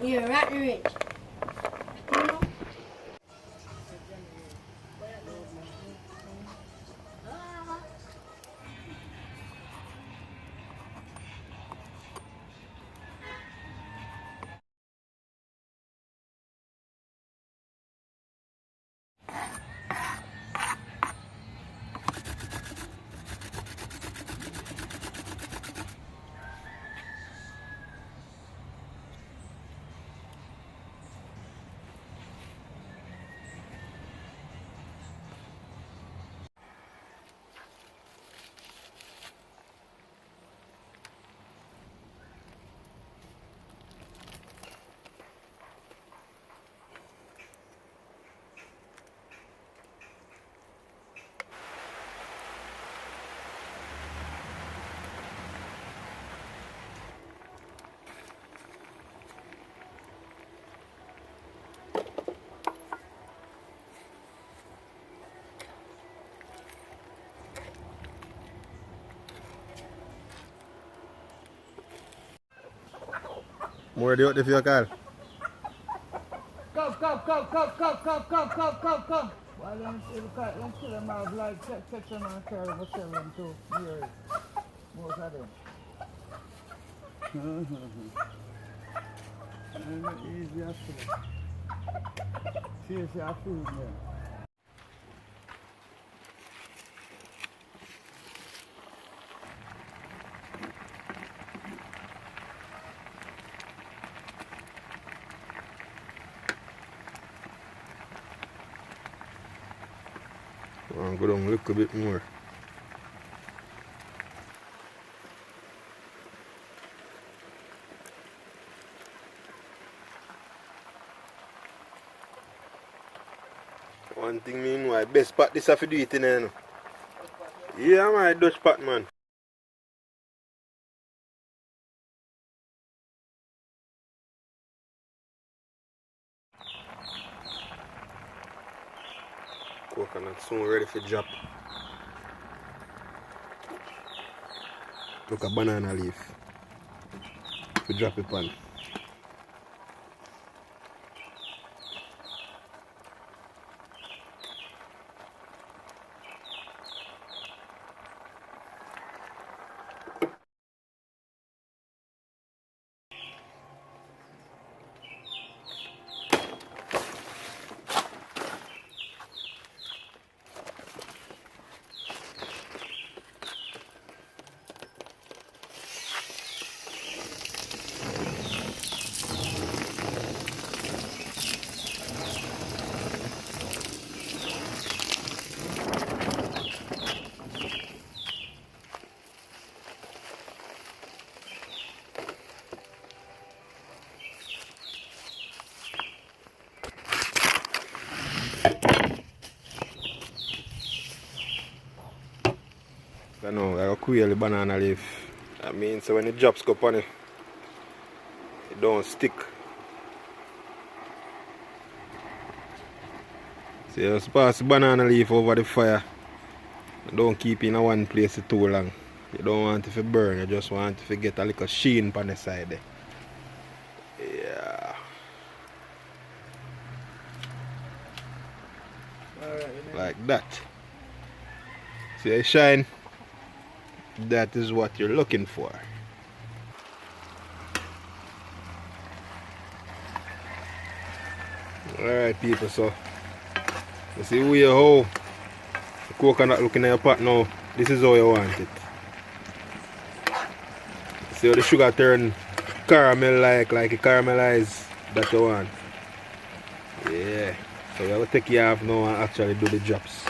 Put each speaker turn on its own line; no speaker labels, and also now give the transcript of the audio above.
You're rotten rich. You know?
More do it for your car.
Come. Why don't you kill them out like section and carry them sell them to here. Most of them. Easy as seriously, I feel them.
I'll go down a little bit more. One thing meanwhile, best spot this have to do it in there. No? Yeah, my Dutch pot man. Coconut soon ready for drop. Look a banana leaf. To drop it on. I know, I got quail the banana leaf. That means so when the drops go on it, it don't stick. So you just pass the banana leaf over the fire. Don't keep it in one place too long. You don't want it to burn, you just want it to get a little sheen on the side there. Yeah. Like that. See it shine? That is what you're looking for. Alright people, so you see where how the coconut looking at your pot now. This is how you want it. See how the sugar turn caramel like it caramelize that you want. Yeah. So you have to take it off now and actually do the drops.